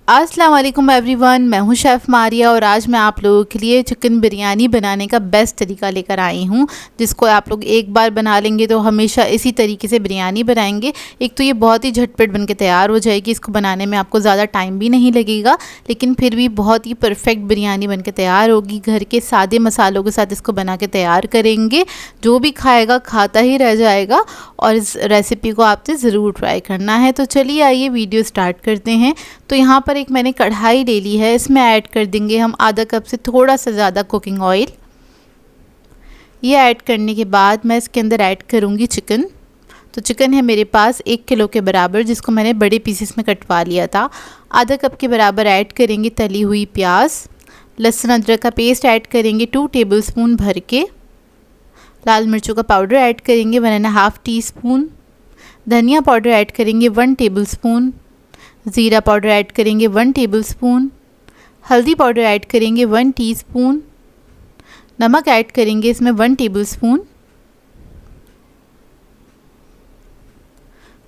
अस्सलाम वालेकुम एवरीवन, मैं हूं शेफ़ मारिया और आज मैं आप लोगों के लिए चिकन बिरयानी बनाने का बेस्ट तरीका लेकर आई हूं, जिसको आप लोग एक बार बना लेंगे तो हमेशा इसी तरीके से बिरयानी बनाएंगे। एक तो ये बहुत ही झटपट बन के तैयार हो जाएगी, इसको बनाने में आपको ज़्यादा टाइम भी नहीं लगेगा, लेकिन फिर भी बहुत ही परफेक्ट बिरयानी बन के तैयार होगी। घर के सादे मसालों के साथ इसको बना के तैयार करेंगे, जो भी खाएगा खाता ही रह जाएगा। और इस रेसिपी को आपने ज़रूर ट्राई करना है। तो चलिए आइए वीडियो स्टार्ट करते हैं। तो यहाँ पर एक मैंने कढ़ाई ले ली है, इसमें ऐड कर देंगे हम आधा कप से थोड़ा सा ज़्यादा कुकिंग ऑयल। ये ऐड करने के बाद मैं इसके अंदर ऐड करूँगी चिकन। तो चिकन है मेरे पास 1 किलो के बराबर, जिसको मैंने बड़े पीसेस में कटवा लिया था। आधा कप के बराबर ऐड करेंगे तली हुई प्याज। लहसुन अदरक का पेस्ट ऐड करेंगे 2 टेबलस्पून भर के। लाल मिर्चों का पाउडर ऐड करेंगे 1.5 टीस्पून। धनिया पाउडर ऐड करेंगे 1 टेबलस्पून। ज़ीरा पाउडर ऐड करेंगे 1 टेबलस्पून। हल्दी पाउडर ऐड करेंगे 1 टीस्पून। नमक ऐड करेंगे इसमें 1 टेबलस्पून।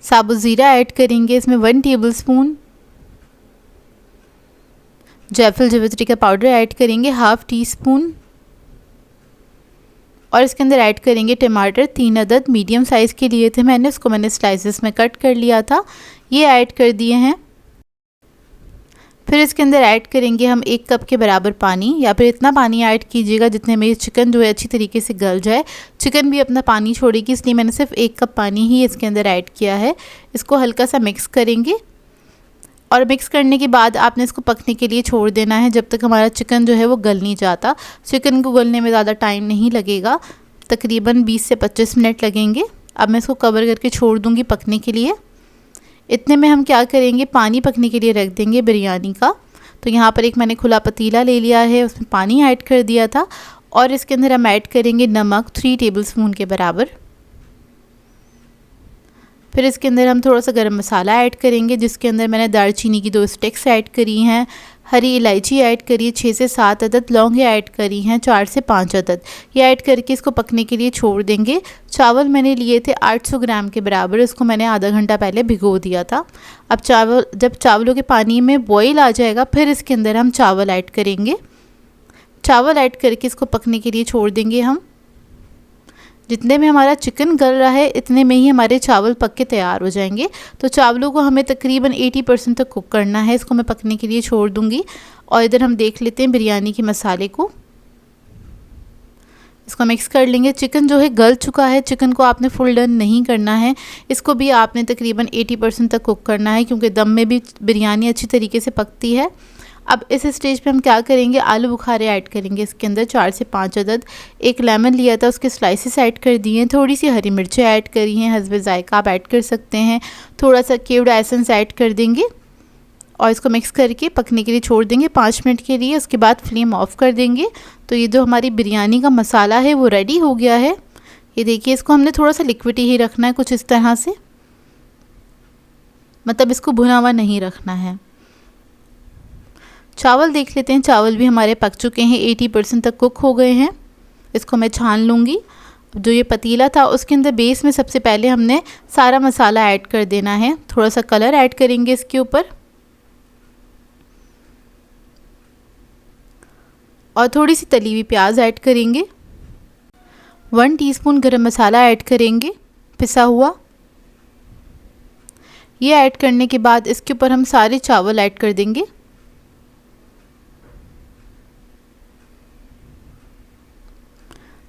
साबुत ज़ीरा ऐड करेंगे इसमें 1 टेबलस्पून। जायफल जावित्री का पाउडर ऐड करेंगे 1/2 टीस्पून। और इसके अंदर ऐड करेंगे टमाटर 3 अदद, मीडियम साइज़ के लिए थे मैंने, उसको मैंने स्लाइसेस में कट कर लिया था। ये ऐड कर दिए हैं। फिर इसके अंदर ऐड करेंगे हम 1 कप के बराबर पानी, या फिर इतना पानी ऐड कीजिएगा जितने में चिकन जो है अच्छी तरीके से गल जाए। चिकन भी अपना पानी छोड़ेगी, इसलिए मैंने सिर्फ 1 कप पानी ही इसके अंदर ऐड किया है। इसको हल्का सा मिक्स करेंगे और मिक्स करने के बाद आपने इसको पकने के लिए छोड़ देना है, जब तक हमारा चिकन जो है वो गल नहीं जाता। चिकन को गलने में ज़्यादा टाइम नहीं लगेगा, तकरीबन 20 से 25 मिनट लगेंगे। अब मैं इसको कवर करके छोड़ दूँगी पकने के लिए। इतने में हम क्या करेंगे, पानी पकने के लिए रख देंगे बिरयानी का। तो यहाँ पर एक मैंने खुला पतीला ले लिया है, उसमें पानी ऐड कर दिया था और इसके अंदर हम ऐड करेंगे नमक 3 टेबलस्पून के बराबर। फिर इसके अंदर हम थोड़ा सा गरम मसाला ऐड करेंगे, जिसके अंदर मैंने दालचीनी की 2 स्टिक्स ऐड करी हैं, हरी इलायची ऐड करी है 6 से 7 अदद, लौंगे ऐड करी हैं 4 से 5 अदद। ये ऐड करके इसको पकने के लिए छोड़ देंगे। चावल मैंने लिए थे 800 ग्राम के बराबर, इसको मैंने आधा घंटा पहले भिगो दिया था। अब जब चावलों के पानी में बॉईल आ जाएगा, फिर इसके अंदर हम चावल ऐड करेंगे। चावल ऐड करके इसको पकने के लिए छोड़ देंगे हम। जितने में हमारा चिकन गल रहा है, इतने में ही हमारे चावल पक के तैयार हो जाएंगे। तो चावलों को हमें तकरीबन 80% तक कुक करना है। इसको मैं पकने के लिए छोड़ दूंगी और इधर हम देख लेते हैं बिरयानी के मसाले को। इसको मिक्स कर लेंगे। चिकन जो है गल चुका है, चिकन को आपने फुल डन नहीं करना है, इसको भी आपने तकरीबन 80% तक कुक करना है, क्योंकि दम में भी बिरयानी अच्छी तरीके से पकती है। अब इस स्टेज पे हम क्या करेंगे, आलू बुखारे ऐड करेंगे इसके अंदर 4 से 5 अदद। एक लेमन लिया था, उसके स्लाइसेस ऐड कर दिए हैं। थोड़ी सी हरी मिर्चें ऐड करी हैं, हस्बे जायका आप ऐड कर सकते हैं। थोड़ा सा केवड़ा एसेंस ऐड कर देंगे और इसको मिक्स करके पकने के लिए छोड़ देंगे 5 मिनट के लिए। उसके बाद फ्लेम ऑफ कर देंगे। तो ये जो हमारी बिरयानी का मसाला है वो रेडी हो गया है। ये देखिए, इसको हमने थोड़ा सा लिक्विड ही रखना है, कुछ इस तरह से, मतलब इसको भुना हुआ नहीं रखना है। चावल देख लेते हैं, चावल भी हमारे पक चुके हैं, 80% तक कुक हो गए हैं। इसको मैं छान लूँगी। जो ये पतीला था, उसके अंदर बेस में सबसे पहले हमने सारा मसाला ऐड कर देना है। थोड़ा सा कलर ऐड करेंगे इसके ऊपर और थोड़ी सी तली हुई प्याज ऐड करेंगे। 1 टीस्पून गरम मसाला ऐड करेंगे पिसा हुआ। ये ऐड करने के बाद इसके ऊपर हम सारे चावल ऐड कर देंगे।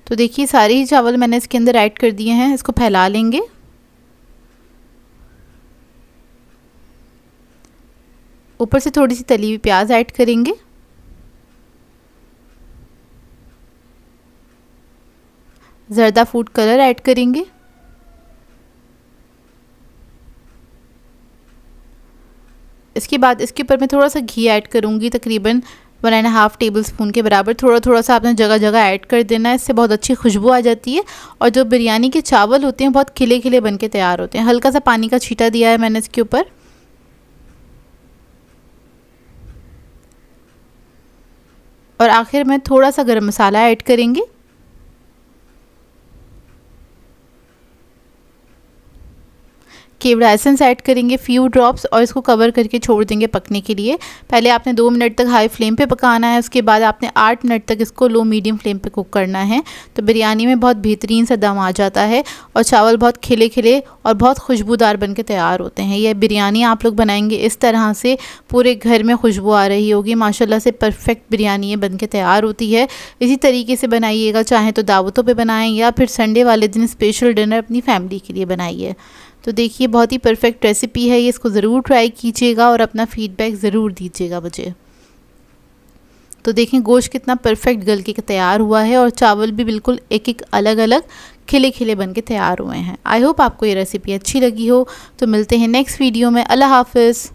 तो देखिए, सारे ही चावल मैंने इसके अंदर ऐड कर दिए हैं। इसको फैला लेंगे। ऊपर से थोड़ी सी तली हुई प्याज ऐड करेंगे। ज़र्दा फूड कलर ऐड करेंगे। इसके बाद इसके ऊपर मैं थोड़ा सा घी ऐड करूँगी, तकरीबन 1.5 टेबलस्पून के बराबर। थोड़ा थोड़ा सा आपने जगह जगह ऐड कर देना है, इससे बहुत अच्छी खुशबू आ जाती है। और जो बिरयानी के चावल होते हैं बहुत खिले खिले बन के तैयार होते हैं। हल्का सा पानी का छींटा दिया है मैंने इसके ऊपर। और आखिर में थोड़ा सा गरम मसाला ऐड करेंगे। केवड़ा एसेंस ऐड करेंगे फ्यू ड्रॉप्स और इसको कवर करके छोड़ देंगे पकने के लिए। पहले आपने 2 मिनट तक हाई फ्लेम पे पकाना है, उसके बाद आपने 8 मिनट तक इसको लो मीडियम फ्लेम पे कुक करना है। तो बिरयानी में बहुत बेहतरीन सा दम आ जाता है और चावल बहुत खिले खिले और बहुत खुशबूदार बन के तैयार होते हैं। यह बिरयानी आप लोग बनाएंगे इस तरह से पूरे घर में खुशबू आ रही होगी। माशाल्लाह से परफेक्ट बिरयानी ये बन के तैयार होती है। इसी तरीके से बनाइएगा, चाहे तो दावतों पे बनाएं या फिर संडे वाले दिन स्पेशल डिनर अपनी फैमिली के लिए बनाइए। तो देखिए बहुत ही परफेक्ट रेसिपी है ये, इसको ज़रूर ट्राई कीजिएगा और अपना फीडबैक ज़रूर दीजिएगा मुझे। तो देखें गोश्त कितना परफेक्ट गल के तैयार हुआ है और चावल भी बिल्कुल एक एक अलग अलग खिले खिले बन के तैयार हुए हैं। आई होप आपको ये रेसिपी अच्छी लगी हो। तो मिलते हैं नेक्स्ट वीडियो में। अल्लाह हाफ़िज़।